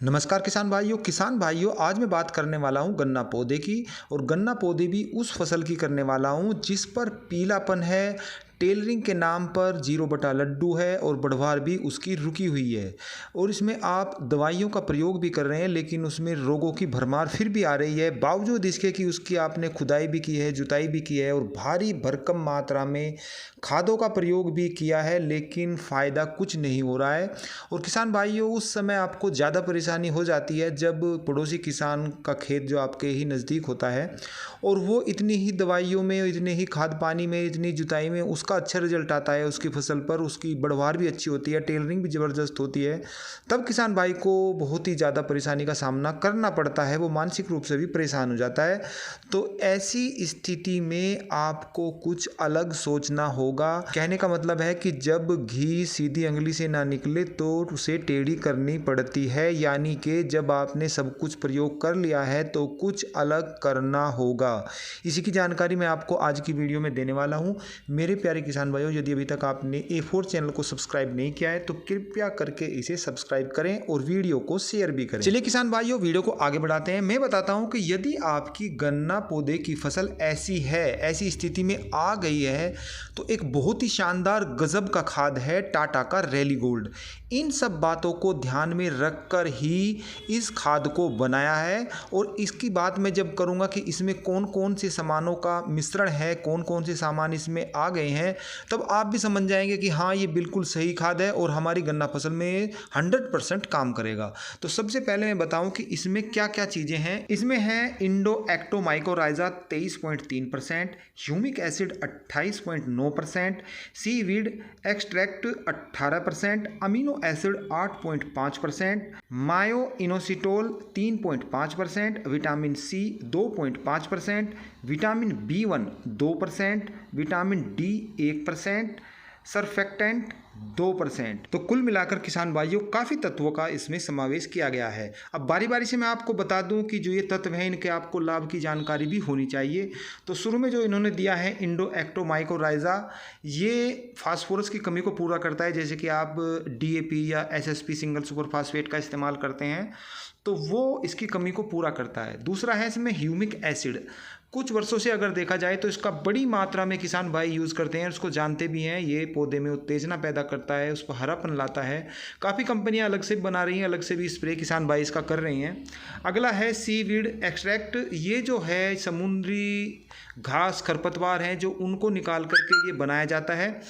नमस्कार किसान भाइयों आज मैं बात करने वाला हूं गन्ना पौधे की। और गन्ना पौधे भी उस फसल की करने वाला हूं जिस पर पीलापन है, टेलरिंग के नाम पर जीरो बटा लड्डू है और बढ़वार भी उसकी रुकी हुई है। और इसमें आप दवाइयों का प्रयोग भी कर रहे हैं लेकिन उसमें रोगों की भरमार फिर भी आ रही है, बावजूद इसके कि उसकी आपने खुदाई भी की है, जुताई भी की है और भारी भरकम मात्रा में खादों का प्रयोग भी किया है, लेकिन फ़ायदा कुछ नहीं हो रहा है। और किसान भाइयों उस समय आपको ज़्यादा परेशानी हो जाती है जब पड़ोसी किसान का खेत जो आपके ही नज़दीक होता है और वो इतनी ही दवाइयों में, इतने ही खाद पानी में, इतनी जुताई में उसका अच्छा रिजल्ट आता है, उसकी फसल पर उसकी बढ़वार भी अच्छी होती है, टेलरिंग भी ज़बरदस्त होती है। तब किसान भाई को बहुत ही ज़्यादा परेशानी का सामना करना पड़ता है, वो मानसिक रूप से भी परेशान हो जाता है। तो ऐसी स्थिति में आपको कुछ अलग सोचना होगा। कहने का मतलब है कि जब घी सीधी अंगुली से ना निकले तो उसे टेढ़ी करनी पड़ती है, यानी कि जब आपने सब कुछ प्रयोग कर लिया है तो कुछ अलग करना होगा। इसी की जानकारी मैं आपको आज की वीडियो में देने वाला हूं। मेरे प्यारे किसान भाइयों, यदि अभी तक आपने A4 चैनल को सब्सक्राइब नहीं किया है तो कृपया करके इसे सब्सक्राइब करें और वीडियो को शेयर भी करें। चलिए किसान भाइयों, वीडियो को आगे बढ़ाते हैं। मैं बताता हूं कि यदि आपकी गन्ना पौधे की फसल ऐसी है, ऐसी स्थिति में आ गई है, तो एक बहुत ही शानदार गजब का खाद है टाटा का रैली गोल्ड। इन सब बातों को ध्यान में रखकर ही इस खाद को बनाया है। और इसकी बात मैं जब करूंगा कि इसमें कौन कौन से सामानों का मिश्रण है, कौन कौन से सामान इसमें आ गए हैं, तब आप भी समझ जाएंगे कि हाँ, ये बिल्कुल सही खाद है और हमारी गन्ना फसल में 100% काम करेगा। तो सबसे पहले मैं बताऊं कि इसमें क्या क्या चीज़ें हैं। इसमें है endoectomycorrhiza 23.3%, humic acid 28.9%, seaweed extract 18%, amino acid 8.5%, myo inositol 3.5%, vitamin C 2.5%, vitamin B1 2%, vitamin D 1%, surfactant 2%। तो कुल मिलाकर किसान भाइयों काफ़ी तत्वों का इसमें समावेश किया गया है। अब बारी बारी से मैं आपको बता दूं कि जो ये तत्व हैं इनके आपको लाभ की जानकारी भी होनी चाहिए। तो शुरू में जो इन्होंने दिया है इंडोएक्टोमाइकोराइजा, ये फास्फोरस की कमी को पूरा करता है। जैसे कि आप DAP या SSP सिंगल सुपर फास्फेट का इस्तेमाल करते हैं तो वो इसकी कमी को पूरा करता है। दूसरा है इसमें ह्यूमिक एसिड। कुछ वर्षों से अगर देखा जाए तो इसका बड़ी मात्रा में किसान भाई यूज़ करते हैं, उसको जानते भी हैं। ये पौधे में उत्तेजना पैदा करता है, उस पर हरापन लाता है। काफ़ी कंपनियां अलग से बना रही हैं, अलग से भी स्प्रे किसान भाई इसका कर रही हैं। अगला है सीवीड एक्सट्रैक्ट। ये जो है समुद्री घास खरपतवार हैं जो उनको निकाल करके ये बनाया जाता है।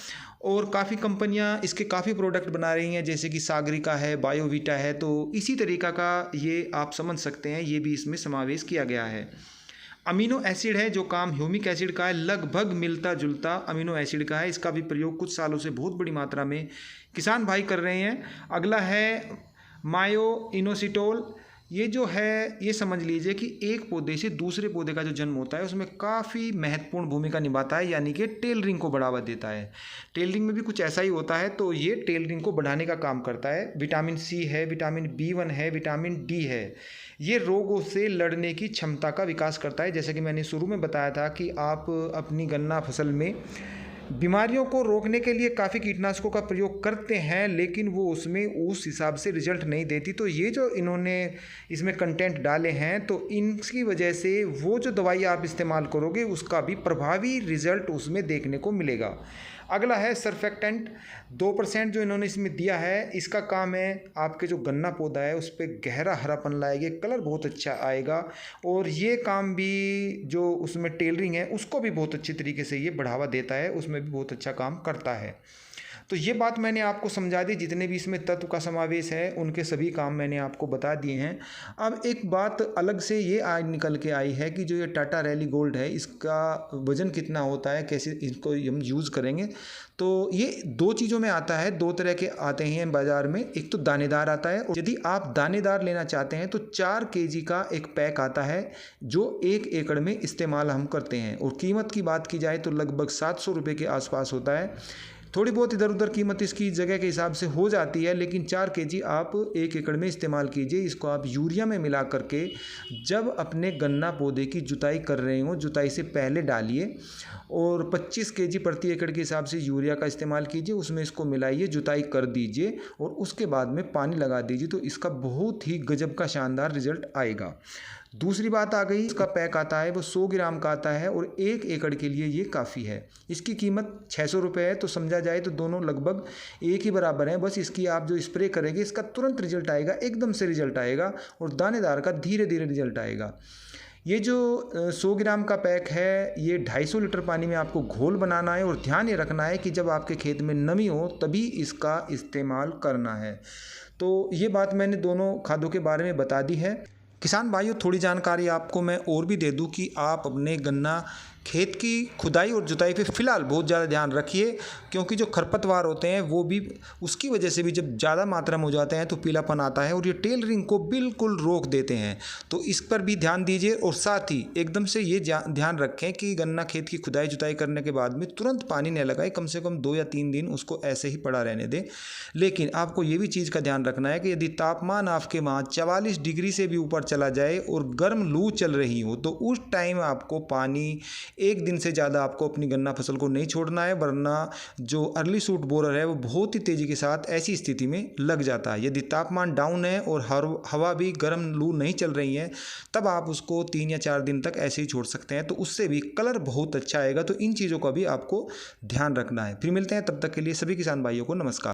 और काफ़ी कंपनियां इसके काफ़ी प्रोडक्ट बना रही हैं, जैसे कि सागरिका है, बायोवीटा है। तो इसी तरीका का ये आप समझ सकते हैं, ये भी इसमें समावेश किया गया है। अमीनो एसिड है जो काम ह्यूमिक एसिड का है, लगभग मिलता जुलता अमीनो एसिड का है। इसका भी प्रयोग कुछ सालों से बहुत बड़ी मात्रा में किसान भाई कर रहे हैं। अगला है मायो इनोसिटोल। ये जो है, ये समझ लीजिए कि एक पौधे से दूसरे पौधे का जो जन्म होता है उसमें काफ़ी महत्वपूर्ण भूमिका निभाता है, यानी कि टेलरिंग को बढ़ावा देता है। टेलरिंग में भी कुछ ऐसा ही होता है, तो ये टेलरिंग को बढ़ाने का काम करता है। विटामिन सी है, विटामिन B1 है, विटामिन डी है। ये रोगों से लड़ने की क्षमता का विकास करता है। जैसे कि मैंने शुरू में बताया था कि आप अपनी गन्ना फसल में बीमारियों को रोकने के लिए काफ़ी कीटनाशकों का प्रयोग करते हैं, लेकिन वो उसमें उस हिसाब से रिजल्ट नहीं देती। तो ये जो इन्होंने इसमें कंटेंट डाले हैं, तो इनकी वजह से वो जो दवाई आप इस्तेमाल करोगे उसका भी प्रभावी रिजल्ट उसमें देखने को मिलेगा। अगला है सरफेक्टेंट 2% जो इन्होंने इसमें दिया है। इसका काम है आपके जो गन्ना पौधा है उस पर गहरा हरापन लाएगा, कलर बहुत अच्छा आएगा। और ये काम भी जो उसमें टेलरिंग है उसको भी बहुत अच्छी तरीके से ये बढ़ावा देता है, उसमें भी बहुत अच्छा काम करता है। तो ये बात मैंने आपको समझा दी, जितने भी इसमें तत्व का समावेश है उनके सभी काम मैंने आपको बता दिए हैं। अब एक बात अलग से ये आज निकल के आई है कि जो ये टाटा रैली गोल्ड है इसका वज़न कितना होता है, कैसे इसको हम यूज़ करेंगे। तो ये दो चीज़ों में आता है, दो तरह के आते हैं बाज़ार में। एक तो दानेदार आता है, और यदि आप दानेदार लेना चाहते हैं तो 4 kg का एक पैक आता है जो 1 एकड़ में इस्तेमाल हम करते हैं। और कीमत की बात की जाए तो लगभग 700 रुपये के आसपास होता है। थोड़ी बहुत इधर उधर कीमत इसकी जगह के हिसाब से हो जाती है, लेकिन 4 केजी आप 1 एकड़ में इस्तेमाल कीजिए। इसको आप यूरिया में मिला करके जब अपने गन्ना पौधे की जुताई कर रहे हो, जुताई से पहले डालिए और 25 केजी प्रति एकड़ के हिसाब से यूरिया का इस्तेमाल कीजिए। उसमें इसको मिलाइए, जुताई कर दीजिए और उसके बाद में पानी लगा दीजिए, तो इसका बहुत ही गजब का शानदार रिजल्ट आएगा। दूसरी बात आ गई, इसका पैक आता है वो 100 ग्राम का आता है और 1 एकड़ के लिए ये काफ़ी है। इसकी कीमत 600 रुपये है, तो समझा जाए तो दोनों लगभग एक ही बराबर हैं। बस इसकी आप जो स्प्रे करेंगे इसका तुरंत रिजल्ट आएगा, एकदम से रिजल्ट आएगा और दानेदार का धीरे धीरे रिजल्ट आएगा। ये जो 100 ग्राम का पैक है, ये 250 लीटर पानी में आपको घोल बनाना है और ध्यान ये रखना है कि जब आपके खेत में नमी हो तभी इसका इस्तेमाल करना है। तो ये बात मैंने दोनों खादों के बारे में बता दी है। किसान भाइयों, थोड़ी जानकारी आपको मैं और भी दे दूं कि आप अपने गन्ना खेत की खुदाई और जुताई पे फ़िलहाल बहुत ज़्यादा ध्यान रखिए, क्योंकि जो खरपतवार होते हैं वो भी उसकी वजह से भी जब ज़्यादा मात्रा में हो जाते हैं तो पीलापन आता है और ये टेलरिंग को बिल्कुल रोक देते हैं। तो इस पर भी ध्यान दीजिए और साथ ही एकदम से ये ध्यान रखें कि गन्ना खेत की खुदाई जुताई करने के बाद में तुरंत पानी न लगाए, कम से कम 2 या 3 दिन उसको ऐसे ही पड़ा रहने दें। लेकिन आपको ये भी चीज़ का ध्यान रखना है कि यदि तापमान आपके वहाँ 44 डिग्री से भी ऊपर चला जाए और गर्म लू चल रही हो तो उस टाइम आपको पानी 1 दिन से ज़्यादा आपको अपनी गन्ना फसल को नहीं छोड़ना है, वरना जो अर्ली शूट बोरर है वो बहुत ही तेज़ी के साथ ऐसी स्थिति में लग जाता है। यदि तापमान डाउन है और हवा भी गर्म लू नहीं चल रही है तब आप उसको 3 या 4 दिन तक ऐसे ही छोड़ सकते हैं, तो उससे भी कलर बहुत अच्छा आएगा। तो इन चीज़ों का भी आपको ध्यान रखना है। फिर मिलते हैं, तब तक के लिए सभी किसान भाइयों को नमस्कार।